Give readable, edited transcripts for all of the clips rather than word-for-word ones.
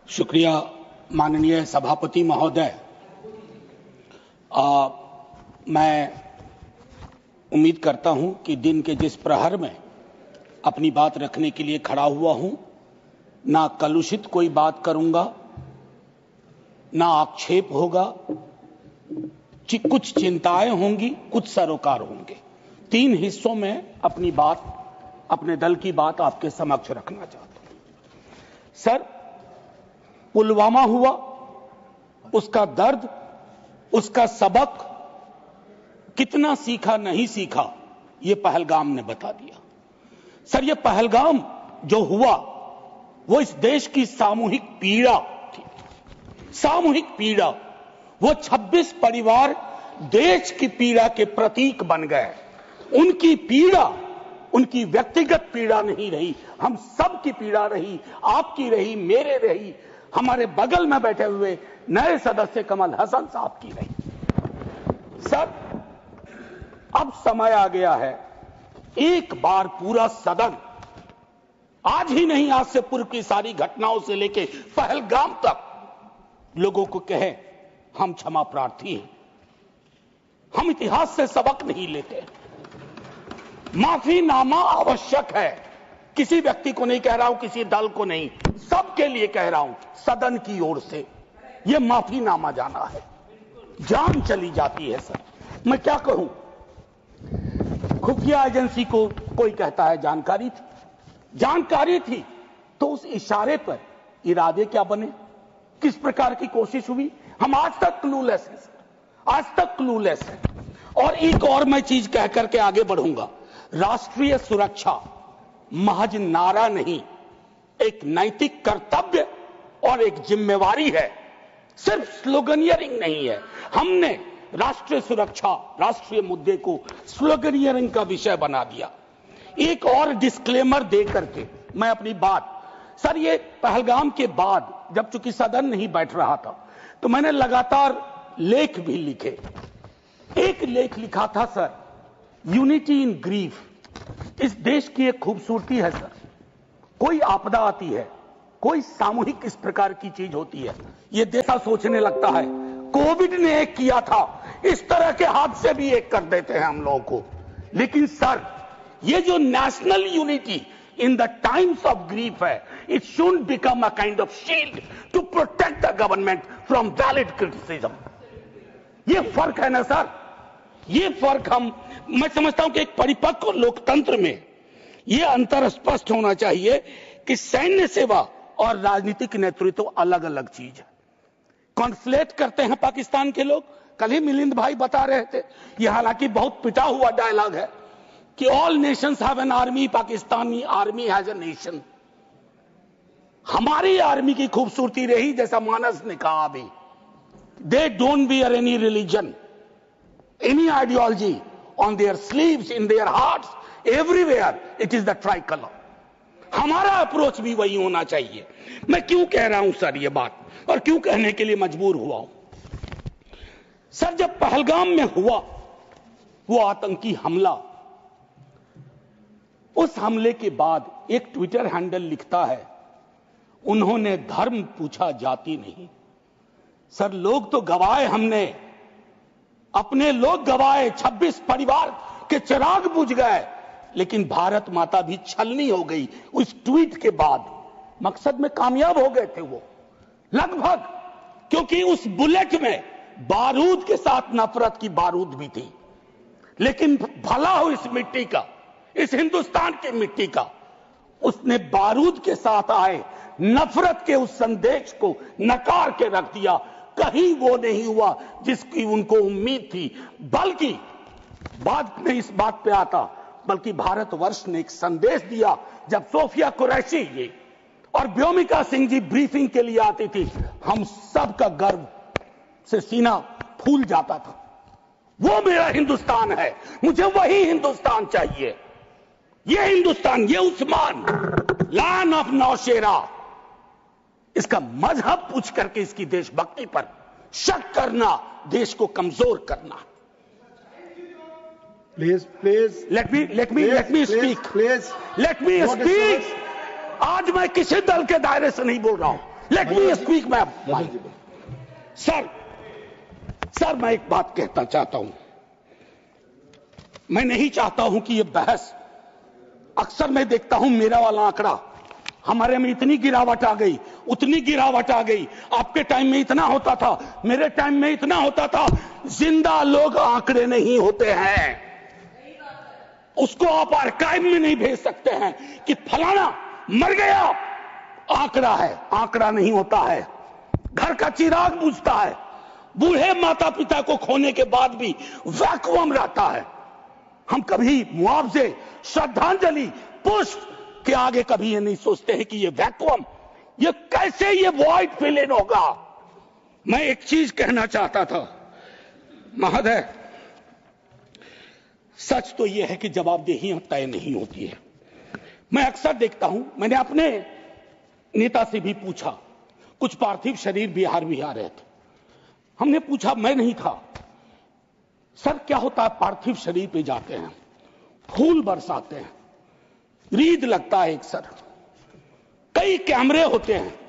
शुक्रिया माननीय सभापति महोदय। मैं उम्मीद करता हूं कि दिन के जिस प्रहर में अपनी बात रखने के लिए खड़ा हुआ हूं, ना कलुषित कोई बात करूंगा, ना आक्षेप होगा, कुछ चिंताएं होंगी, कुछ सरोकार होंगे। 3 हिस्सों में अपनी बात, अपने दल की बात आपके समक्ष रखना चाहता हूं। सर, पुलवामा हुआ, उसका दर्द, उसका सबक कितना सीखा नहीं सीखा, ये पहलगाम ने बता दिया। सर, ये पहलगाम जो हुआ वो इस देश की सामूहिक पीड़ा थी, सामूहिक पीड़ा। वो 26 परिवार देश की पीड़ा के प्रतीक बन गए। उनकी पीड़ा उनकी व्यक्तिगत पीड़ा नहीं रही, हम सब की पीड़ा रही, आपकी रही, मेरे रही, हमारे बगल में बैठे हुए नए सदस्य कमल हसन साहब की रही। सर, अब समय आ गया है, एक बार पूरा सदन, आज ही नहीं, आज से पूर्व की सारी घटनाओं से लेके पहलगाम तक लोगों को कहे हम क्षमा प्रार्थी हैं, हम इतिहास से सबक नहीं लेते। माफीनामा आवश्यक है। किसी व्यक्ति को नहीं कह रहा हूं, किसी दल को नहीं, सबके लिए कह रहा हूं, सदन की ओर से यह माफीनामा जाना है। जान चली जाती है। सर, मैं क्या कहूं, खुफिया एजेंसी को कोई कहता है जानकारी थी, जानकारी थी तो उस इशारे पर इरादे क्या बने, किस प्रकार की कोशिश हुई, हम आज तक क्लूलेस हैं। आज तक क्लूलेस हैं। और एक और मैं चीज कह करके आगे बढ़ूंगा, राष्ट्रीय सुरक्षा महज नारा नहीं, एक नैतिक कर्तव्य और एक जिम्मेवारी है, सिर्फ स्लोगनियरिंग नहीं है। हमने राष्ट्रीय सुरक्षा, राष्ट्रीय मुद्दे को स्लोगनियरिंग का विषय बना दिया। एक और डिस्क्लेमर दे करके मैं अपनी बात, सर, ये पहलगाम के बाद जब चूंकि सदन नहीं बैठ रहा था तो मैंने लगातार लेख भी लिखे। एक लेख लिखा था सर, यूनिटी इन ग्रीफ। इस देश की एक खूबसूरती है सर, कोई आपदा आती है, कोई सामूहिक इस प्रकार की चीज होती है, ये देश सोचने लगता है कोविड ने एक किया था, इस तरह के हादसे भी एक कर देते हैं हम लोगों को। लेकिन सर, ये जो national unity in the times of grief है, it should become a kind of shield to protect the government from valid criticism. ये फर्क है ना सर, ये फर्क मैं समझता हूं कि एक परिपक्व लोकतंत्र में यह अंतर स्पष्ट होना चाहिए कि सैन्य सेवा और राजनीतिक नेतृत्व अलग अलग चीज है। कॉन्फ्लेट करते हैं पाकिस्तान के लोग। कल ही मिलिंद भाई बता रहे थे, यह हालांकि बहुत पिटा हुआ डायलॉग है कि all Nations have an army, Pakistani army has a nation. हमारी आर्मी की खूबसूरती रही, जैसा मानस ने कहा अभी, they don't wear any religion, any ideology on their sleeves, in their hearts, everywhere it is the tricolor. हमारा अप्रोच भी वही होना चाहिए। मैं क्यों कह रहा हूं सर ये बात, और क्यों कहने के लिए मजबूर हुआ हूं सर, जब पहलगाम में हुआ वो आतंकी हमला, उस हमले के बाद एक ट्विटर हैंडल लिखता है, उन्होंने धर्म पूछा, जाति नहीं। सर, लोग तो गवाए, हमने अपने लोग गवाए, 26 परिवार के चिराग बुझ गए, लेकिन भारत माता भी छलनी हो गई उस ट्वीट के बाद। मकसद में कामयाब हो गए थे वो लगभग, क्योंकि उस बुलेट में बारूद के साथ नफरत की बारूद भी थी। लेकिन भला हो इस मिट्टी का, इस हिंदुस्तान की मिट्टी का, उसने बारूद के साथ आए नफरत के उस संदेश को नकार के रख दिया। कहीं वो नहीं हुआ जिसकी उनको उम्मीद थी, बल्कि बाद में इस बात पे आता, बल्कि भारतवर्ष ने एक संदेश दिया। जब सोफिया कुरैशी जी और व्योमिका सिंह जी ब्रीफिंग के लिए आती थी, हम सब का गर्व से सीना फूल जाता था। वो मेरा हिंदुस्तान है, मुझे वही हिंदुस्तान चाहिए। ये हिंदुस्तान, ये उस्मान, लैंड ऑफ नौशेरा, इसका मजहब पूछ करके इसकी देशभक्ति पर शक करना देश को कमजोर करना। Please please let me speak. Please let me speak. आज मैं किसी दल के दायरे से नहीं बोल रहा हूं, लेट मी स्पीक मैं सर मैं एक बात कहना चाहता हूं। मैं नहीं चाहता हूं कि यह बहस, अक्सर मैं देखता हूं मेरा वाला आंकड़ा, हमारे में इतनी गिरावट आ गई, उतनी गिरावट आ गई, आपके टाइम में इतना होता था, मेरे टाइम में इतना होता था। जिंदा लोग आंकड़े नहीं होते हैं, उसको आप आर्काइव में नहीं भेज सकते हैं कि फलाना मर गया, आंकड़ा है, आंकड़ा नहीं होता है। घर का चिराग बुझता है, बूढ़े माता पिता को खोने के बाद भी वैक्यूम रहता है। हम कभी मुआवजे, श्रद्धांजलि, पुष्प के आगे कभी ये नहीं सोचते हैं कि ये वैक्यूम, ये कैसे ये वॉइड फिल इन होगा। मैं एक चीज कहना चाहता था महोदय, सच तो यह है कि जवाबदेही तय नहीं होती है। मैं अक्सर देखता हूं, मैंने अपने नेता से भी पूछा, कुछ पार्थिव शरीर बिहार आ रहे थे, हमने पूछा, मैं नहीं था, सर क्या होता है, पार्थिव शरीर पे जाते हैं, फूल बरसाते हैं, रीद लगता है एक सर, कई कैमरे होते हैं,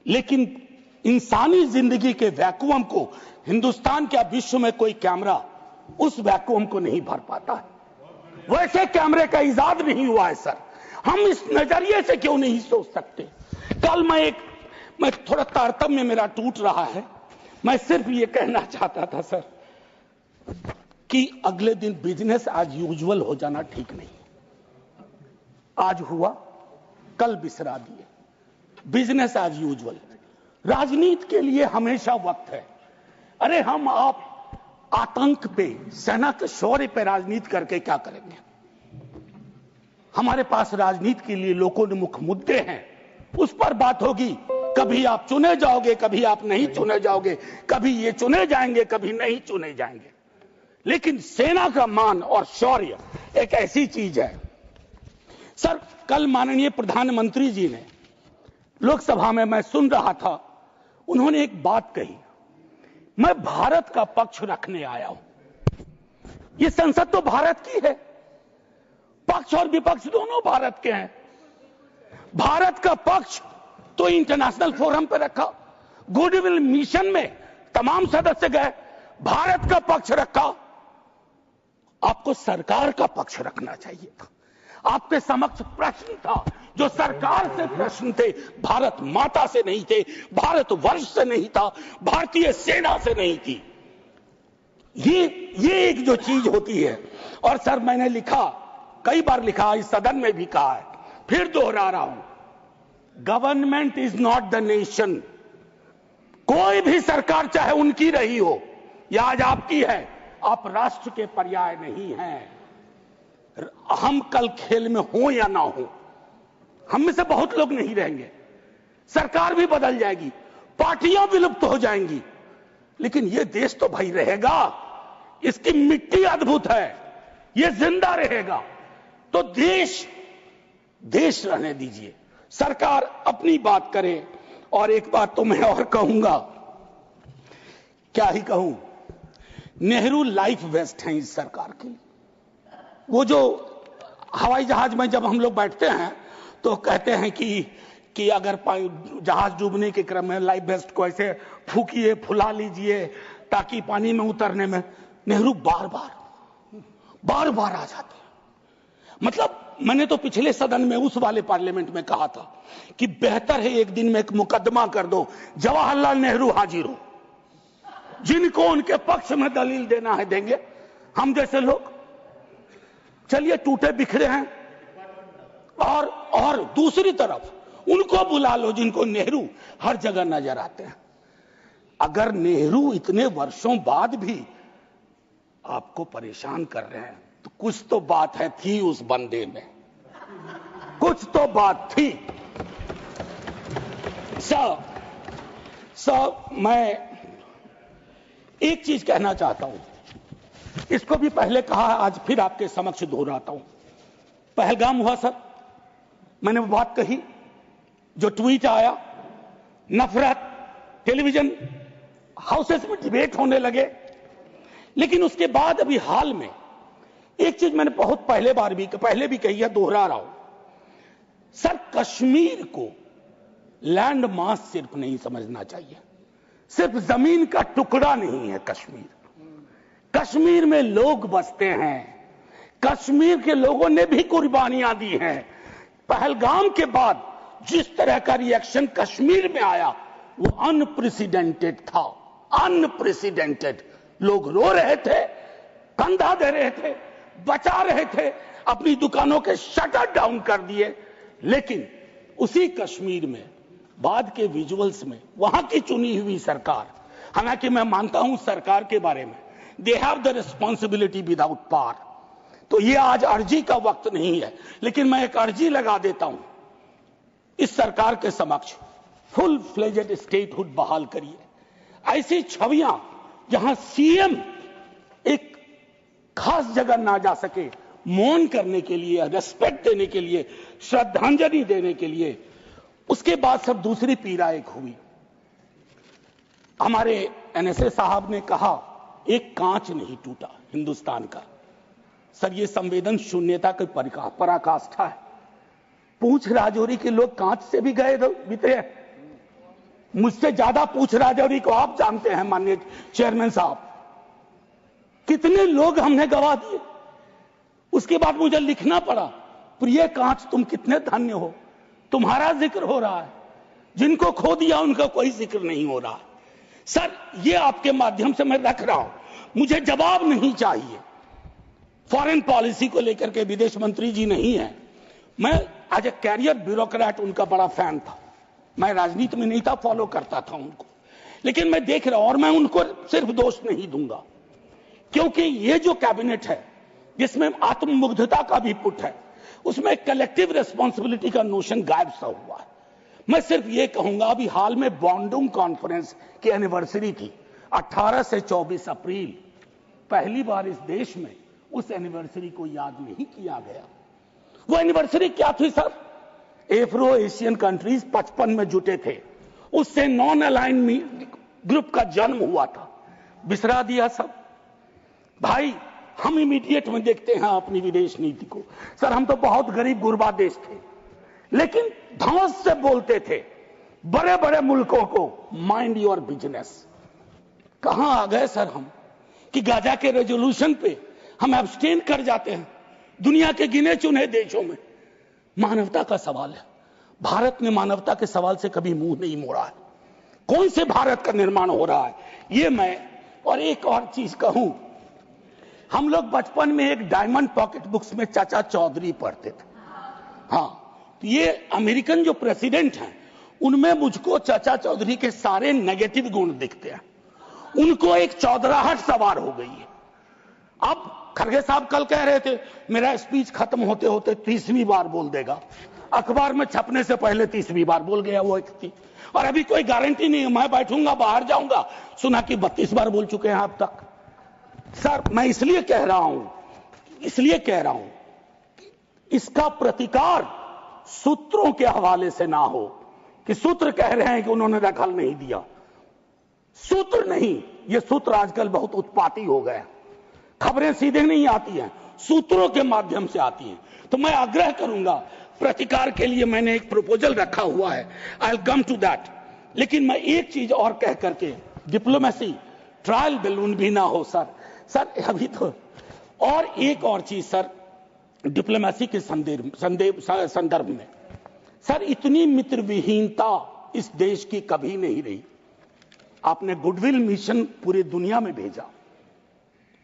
लेकिन इंसानी जिंदगी के वैक्यूम को हिंदुस्तान क्या विश्व में कोई कैमरा उस वैक्यूम को नहीं भर पाता है। वैसे कैमरे का इजाद नहीं हुआ है सर। हम इस नजरिए से क्यों नहीं सोच सकते। कल मैं थोड़ा तारतम्य मेरा टूट रहा है, मैं सिर्फ ये कहना चाहता था सर कि अगले दिन बिजनेस एज यूजुअल हो जाना ठीक नहीं। आज हुआ, कल बिसरा दिए, बिजनेस एज यूजुअल। राजनीति के लिए हमेशा वक्त है। अरे हम आप आतंक पे, सेना के शौर्य पे राजनीति करके क्या करेंगे। हमारे पास राजनीति के लिए लोकोन्मुख मुद्दे हैं, उस पर बात होगी। कभी आप चुने जाओगे, कभी आप नहीं चुने जाओगे, कभी ये चुने जाएंगे, कभी नहीं चुने जाएंगे। लेकिन सेना का मान और शौर्य एक ऐसी चीज है। सर कल माननीय प्रधानमंत्री जी ने लोकसभा में, मैं सुन रहा था, उन्होंने एक बात कही, मैं भारत का पक्ष रखने आया हूं। ये संसद तो भारत की है, पक्ष और विपक्ष दोनों भारत के हैं। भारत का पक्ष तो इंटरनेशनल फोरम पर रखा, गुडविल मिशन में तमाम सदस्य गए, भारत का पक्ष रखा। आपको सरकार का पक्ष रखना चाहिए था। आपके समक्ष प्रश्न था, जो सरकार से प्रश्न थे, भारत माता से नहीं थे, भारत वर्ष से नहीं था, भारतीय सेना से नहीं थी। ये एक जो चीज होती है। और सर मैंने लिखा, कई बार लिखा, इस सदन में भी कहा है, फिर दोहरा रहा हूं, government is not the nation. कोई भी सरकार चाहे उनकी रही हो या आज आपकी है, आप राष्ट्र के पर्याय नहीं हैं। हम कल खेल में हो या ना हो, हम में से बहुत लोग नहीं रहेंगे, सरकार भी बदल जाएगी, पार्टियां विलुप्त हो जाएंगी, लेकिन यह देश तो भाई रहेगा। इसकी मिट्टी अद्भुत है, यह जिंदा रहेगा। तो देश रहने दीजिए, सरकार अपनी बात करे। और एक बात तो मैं और कहूंगा, क्या ही कहूं, नेहरू लाइफ वेस्ट है इस सरकार की। वो जो हवाई जहाज में जब हम लोग बैठते हैं तो कहते हैं कि अगर जहाज डूबने के क्रम में लाइफ वेस्ट को ऐसे फूकिए, फुला लीजिए ताकि पानी में उतरने में, नेहरू बार बार आ जाते हैं। मतलब मैंने तो पिछले सदन में, उस वाले पार्लियामेंट में कहा था कि बेहतर है एक दिन में एक मुकदमा कर दो, जवाहरलाल नेहरू हाजिर हो, जिनको उनके पक्ष में दलील देना है देंगे, हम जैसे लोग चलिए टूटे बिखरे हैं। और दूसरी तरफ उनको बुला लो जिनको नेहरू हर जगह नजर आते हैं। अगर नेहरू इतने वर्षों बाद भी आपको परेशान कर रहे हैं तो कुछ तो बात है, थी उस बंदे में, कुछ तो बात थी। मैं एक चीज कहना चाहता हूं, इसको भी पहले कहा, आज फिर आपके समक्ष दोहराता हूं। पहलगाम हुआ सर, मैंने वो बात कही, जो ट्वीट आया, नफरत, टेलीविजन हाउसेस में डिबेट होने लगे। लेकिन उसके बाद अभी हाल में एक चीज मैंने बहुत पहले भी कही है, दोहरा रहा हूं। सर कश्मीर को लैंड मास सिर्फ नहीं समझना चाहिए, सिर्फ जमीन का टुकड़ा नहीं है कश्मीर। कश्मीर में लोग बसते हैं, कश्मीर के लोगों ने भी कुर्बानियां दी हैं। पहलगाम के बाद जिस तरह का रिएक्शन कश्मीर में आया वो अनप्रेसिडेंटेड था, अनप्रेसिडेंटेड। लोग रो रहे थे, कंधा दे रहे थे, बचा रहे थे, अपनी दुकानों के शटर डाउन कर दिए। लेकिन उसी कश्मीर में बाद के विजुअल्स में वहां की चुनी हुई सरकार, हालांकि मैं मानता हूं सरकार के बारे में, they have the responsibility without power, तो ये आज अर्जी का वक्त नहीं है, लेकिन मैं एक अर्जी लगा देता हूं इस सरकार के समक्ष, फुल फ्लेजेड स्टेटहुड बहाल करिए। ऐसी छवियां जहां सीएम एक खास जगह ना जा सके, मौन करने के लिए, रेस्पेक्ट देने के लिए, श्रद्धांजलि देने के लिए, उसके बाद सब दूसरी पीड़ा एक हुई। हमारे एनएसए साहब ने कहा एक कांच नहीं टूटा हिंदुस्तान का। सर ये संवेदन शून्यता की पराकाष्ठा है। पूंछ राजौरी के लोग कांच से भी गए बीते हैं। मुझसे ज्यादा पूंछ राजौरी को आप जानते हैं माननीय चेयरमैन साहब, कितने लोग हमने गवा दिए। उसके बाद मुझे लिखना पड़ा, प्रिय कांच तुम कितने धन्य हो, तुम्हारा जिक्र हो रहा है, जिनको खो दिया उनका कोई जिक्र नहीं हो रहा। सर ये आपके माध्यम से मैं रख रहा हूं, मुझे जवाब नहीं चाहिए। फॉरेन पॉलिसी को लेकर के विदेश मंत्री जी नहीं है, मैं आज एक कैरियर ब्यूरोक्रेट उनका बड़ा फैन था। मैं राजनीति में नहीं था, फॉलो करता था उनको, लेकिन मैं देख रहा हूं और मैं उनको सिर्फ दोष नहीं दूंगा, क्योंकि ये जो कैबिनेट है जिसमें आत्ममुग्धता का भी पुट है, उसमें कलेक्टिव रिस्पॉन्सिबिलिटी का नोशन गायब सा हुआ है। मैं सिर्फ ये कहूंगा, अभी हाल में बॉन्डुंग कॉन्फ्रेंस की एनिवर्सरी थी 18 से 24 अप्रैल, पहली बार इस देश में उस एनिवर्सरी को याद नहीं किया गया। वो एनिवर्सरी क्या थी सर? एफ्रो एशियन कंट्रीज 55 में जुटे थे, उससे नॉन अलाइन ग्रुप का जन्म हुआ था, बिसरा दिया सब। भाई हम इमीडिएट में देखते हैं अपनी विदेश नीति को। सर हम तो बहुत गरीब गुरबा देश थे, लेकिन धौंस से बोलते थे बड़े बड़े मुल्कों को माइंड योर बिजनेस। कहां आ गए सर हम कि गाजा के रेजोल्यूशन पे हम एब्सटेन कर जाते हैं दुनिया के गिने चुने देशों में। मानवता का सवाल है, भारत ने मानवता के सवाल से कभी मुंह नहीं मोड़ा है। कौन से भारत का निर्माण हो रहा है ये मैं, और एक और चीज कहूं, हम लोग बचपन में एक डायमंड पॉकेट बुक्स में चाचा चौधरी पढ़ते थे। हाँ, ये अमेरिकन जो प्रेसिडेंट हैं उनमें मुझको चाचा चौधरी के सारे नेगेटिव गुण दिखते हैं। उनको एक चौधराहट सवार हो गई है। अब खरगे साहब कल कह रहे थे मेरा स्पीच खत्म होते होते 30वीं बार बोल देगा, अखबार में छपने से पहले 30वीं बार बोल गया वो व्यक्ति, और अभी कोई गारंटी नहीं है, मैं बैठूंगा बाहर जाऊंगा सुना कि 32 बार बोल चुके हैं अब तक। सर मैं इसलिए कह रहा हूं इसका प्रतिकार सूत्रों के हवाले से ना हो कि सूत्र कह रहे हैं कि उन्होंने दखल नहीं दिया। सूत्र नहीं, ये सूत्र आजकल बहुत उत्पाती हो गए, खबरें सीधे नहीं आती हैं, सूत्रों के माध्यम से आती हैं। तो मैं आग्रह करूंगा, प्रतिकार के लिए मैंने एक प्रपोजल रखा हुआ है, I will come to that. लेकिन मैं एक चीज और कह करके, डिप्लोमेसी ट्रायल बैलून भी ना हो सर अभी तो। और एक और चीज सर, डिप्लोमेसी के संदर्भ में सर, इतनी मित्र विहीनता इस देश की कभी नहीं रही। आपने गुडविल मिशन पूरी दुनिया में भेजा,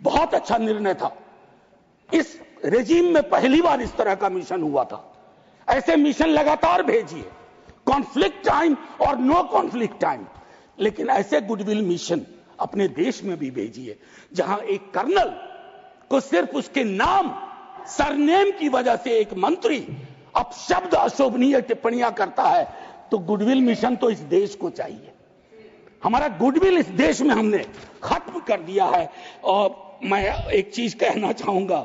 बहुत अच्छा निर्णय था। इस रेजिम में पहली बार इस तरह का मिशन हुआ था। ऐसे मिशन लगातार भेजिए, कॉन्फ्लिक्ट टाइम और नो कॉन्फ्लिक्ट टाइम, लेकिन ऐसे गुडविल मिशन अपने देश में भी भेजिए जहां एक कर्नल को सिर्फ उसके नाम सरनेम की वजह से एक मंत्री अपशब्द अशोभनीय टिप्पणियां करता है, तो गुडविल मिशन तो इस देश को चाहिए। हमारा गुडविल इस देश में हमने खत्म कर दिया है। और मैं एक चीज कहना चाहूंगा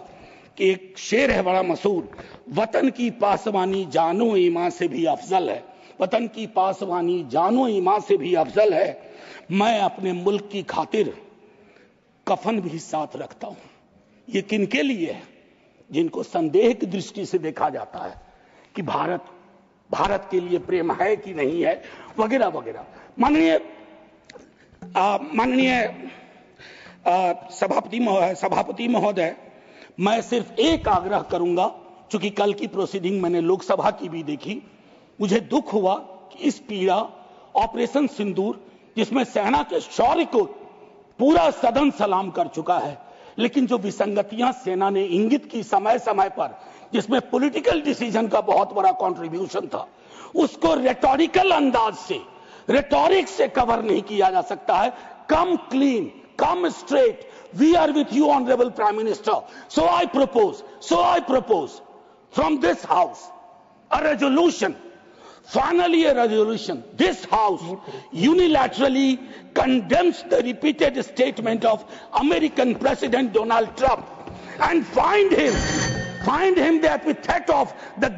कि एक शेर है बड़ा मशहूर, वतन की पासवानी जानो ईमान से भी अफजल है, वतन की पासवानी जानो ईमान से भी अफजल है। मैं अपने मुल्क की खातिर कफन भी साथ रखता हूं। ये किनके लिए है? जिनको संदेह की दृष्टि से देखा जाता है कि भारत भारत के लिए प्रेम है कि नहीं है, वगैरह वगैरह। माननीय सभापति महोदय, मैं सिर्फ एक आग्रह करूंगा, चूंकि कल की प्रोसीडिंग मैंने लोकसभा की भी देखी, मुझे दुख हुआ कि इस पीड़ा ऑपरेशन सिंदूर, जिसमें सेना के शौर्य को पूरा सदन सलाम कर चुका है, लेकिन जो विसंगतियां सेना ने इंगित की समय समय पर, जिसमें पॉलिटिकल डिसीजन का बहुत बड़ा कंट्रीब्यूशन था, उसको रेटोरिकल अंदाज से, रेटोरिक से कवर नहीं किया जा सकता है। Come clean, come straight, we are with you honourable prime minister, so I propose from this house a resolution, finally a resolution. This house unilaterally condemns the repeated statement of American President Donald Trump and find him the epithet of the